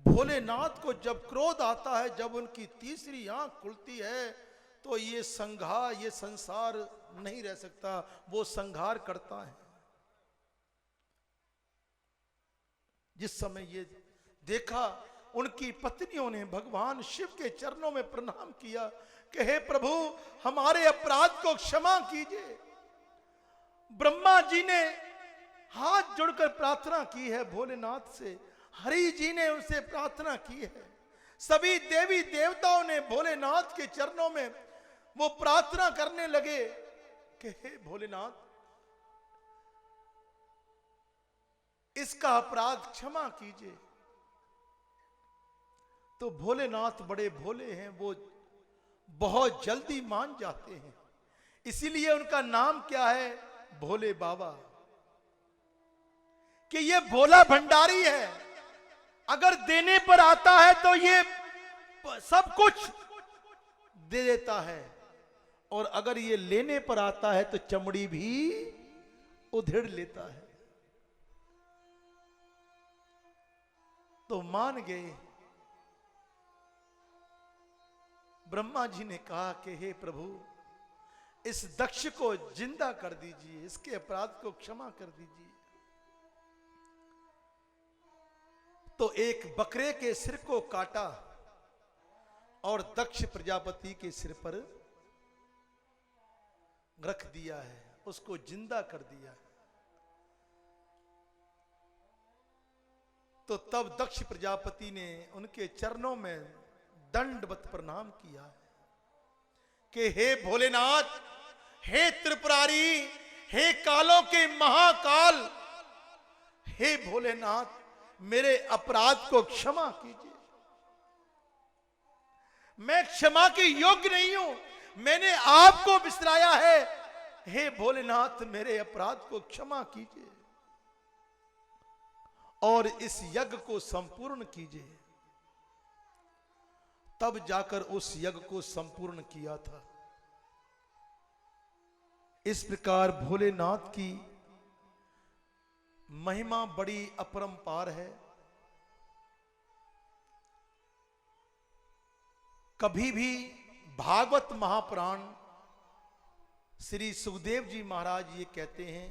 भोलेनाथ को जब क्रोध आता है, जब उनकी तीसरी आंख खुलती है, तो ये संघार, ये संसार नहीं रह सकता, वो संघार करता है। जिस समय ये देखा, उनकी पत्नियों ने भगवान शिव के चरणों में प्रणाम किया कि हे प्रभु, हमारे अपराध को क्षमा कीजिए। ब्रह्मा जी ने हाथ जोड़कर प्रार्थना की है भोलेनाथ से, हरि जी ने उनसे प्रार्थना की है, सभी देवी देवताओं ने भोलेनाथ के चरणों में वो प्रार्थना करने लगे कि हे भोलेनाथ, इसका अपराध क्षमा कीजिए। तो भोलेनाथ बड़े भोले हैं, वो बहुत जल्दी मान जाते हैं, इसीलिए उनका नाम क्या है, भोले बाबा, कि ये भोला भंडारी है। अगर देने पर आता है तो ये सब कुछ दे देता है, और अगर ये लेने पर आता है तो चमड़ी भी उधेड़ लेता है। तो मान गए। ब्रह्मा जी ने कहा कि हे प्रभु, इस दक्ष को जिंदा कर दीजिए, इसके अपराध को क्षमा कर दीजिए। तो एक बकरे के सिर को काटा और दक्ष प्रजापति के सिर पर रख दिया है, उसको जिंदा कर दिया है। तो तब दक्ष प्रजापति ने उनके चरणों में दंडवत प्रणाम किया है कि हे भोलेनाथ, हे त्रिपुरारी, हे कालों के महाकाल, हे भोलेनाथ, मेरे अपराध को क्षमा कीजिए। मैं क्षमा के योग्य नहीं हूं, मैंने आपको बिसराया है। हे भोलेनाथ, मेरे अपराध को क्षमा कीजिए और इस यज्ञ को संपूर्ण कीजिए। तब जाकर उस यज्ञ को संपूर्ण किया था। इस प्रकार भोलेनाथ की महिमा बड़ी अपरंपार है। कभी भी भागवत महापुराण श्री सुखदेव जी महाराज ये कहते हैं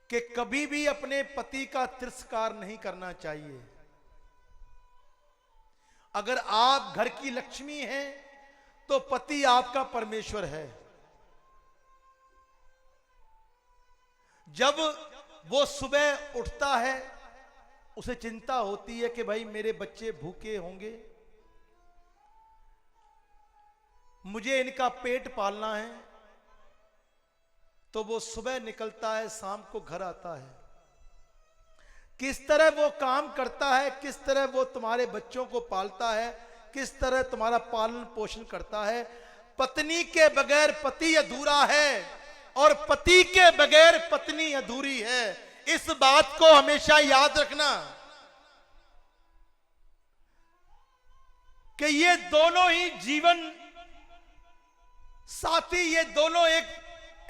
कि कभी भी अपने पति का तिरस्कार नहीं करना चाहिए। अगर आप घर की लक्ष्मी हैं तो पति आपका परमेश्वर है। जब वो सुबह उठता है, उसे चिंता होती है कि भाई मेरे बच्चे भूखे होंगे, मुझे इनका पेट पालना है, तो वो सुबह निकलता है, शाम को घर आता है। किस तरह वो काम करता है, किस तरह वो तुम्हारे बच्चों को पालता है, किस तरह तुम्हारा पालन पोषण करता है। पत्नी के बगैर पति अधूरा है और पति के बगैर पत्नी अधूरी है। इस बात को हमेशा याद रखना कि ये दोनों ही जीवन साथी, ये दोनों एक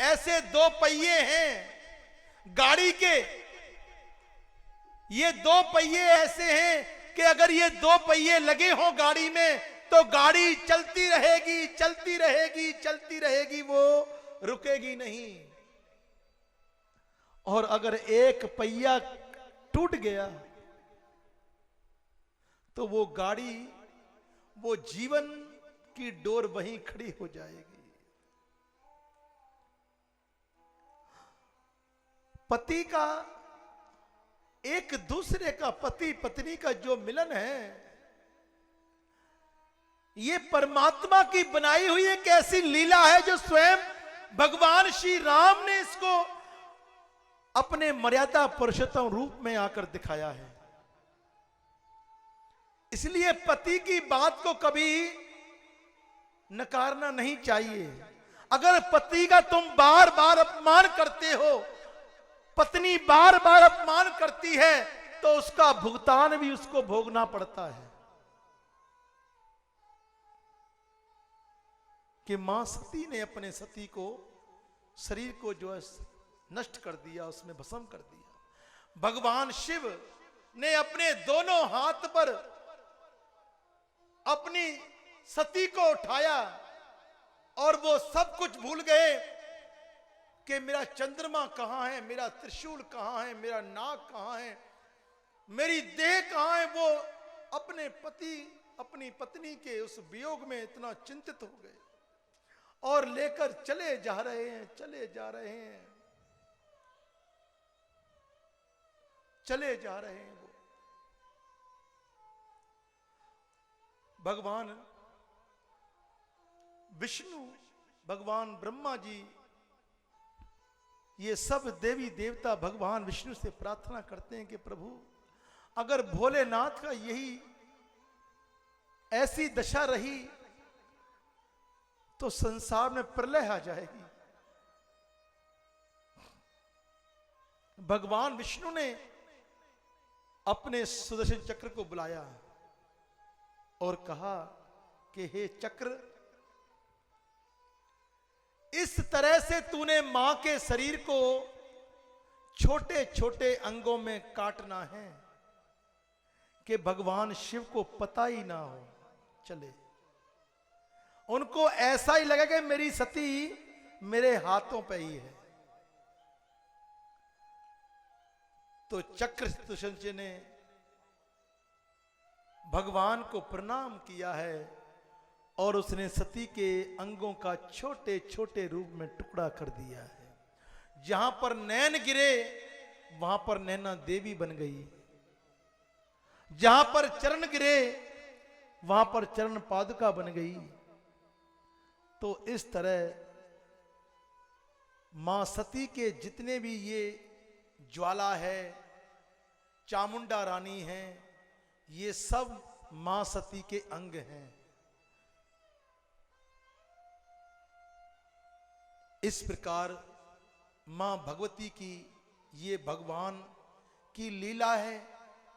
ऐसे दो पहिए हैं गाड़ी के। ये दो पहिए ऐसे हैं कि अगर ये दो पहिए लगे हों गाड़ी में तो गाड़ी चलती रहेगी, चलती रहेगी, चलती रहेगी, वो रुकेगी नहीं। और अगर एक पहिया टूट गया तो वो गाड़ी, वो जीवन की डोर वहीं खड़ी हो जाएगी। पति का, एक दूसरे का, पति पत्नी का जो मिलन है, ये परमात्मा की बनाई हुई एक ऐसी लीला है जो स्वयं भगवान श्री राम ने इसको अपने मर्यादा पुरुषोत्तम रूप में आकर दिखाया है। इसलिए पति की बात को कभी नकारना नहीं चाहिए। अगर पति का तुम बार बार अपमान करते हो, पत्नी बार बार अपमान करती है, तो उसका भुगतान भी उसको भोगना पड़ता है। कि मां सती ने अपने सती को, शरीर को जो है नष्ट कर दिया, उसमें भस्म कर दिया। भगवान शिव ने अपने दोनों हाथ पर अपनी सती को उठाया और वो सब कुछ भूल गए कि मेरा चंद्रमा कहां है, मेरा त्रिशूल कहां है, मेरा नाग कहां है, मेरी देह कहां है। वो अपने पति अपनी पत्नी के उस वियोग में इतना चिंतित हो गए और लेकर चले जा रहे हैं, चले जा रहे हैं, चले जा रहे हैं। वो भगवान विष्णु, भगवान ब्रह्मा जी, ये सब देवी देवता भगवान विष्णु से प्रार्थना करते हैं कि प्रभु अगर भोलेनाथ का यही ऐसी दशा रही तो संसार में प्रलय आ जाएगी। भगवान विष्णु ने अपने सुदर्शन चक्र को बुलाया और कहा कि हे चक्र, इस तरह से तूने मां के शरीर को छोटे छोटे अंगों में काटना है कि भगवान शिव को पता ही ना हो चले, उनको ऐसा ही लगे कि मेरी सती मेरे हाथों पे ही है। तो चक्र सुदर्शन ने भगवान को प्रणाम किया है और उसने सती के अंगों का छोटे छोटे रूप में टुकड़ा कर दिया है। जहां पर नैन गिरे वहां पर नैना देवी बन गई, जहां पर चरण गिरे वहां पर चरण पादुका बन गई। तो इस तरह मां सती के जितने भी ये ज्वाला है, चामुंडा रानी है, ये सब मां सती के अंग हैं। इस प्रकार मां भगवती की ये भगवान की लीला है।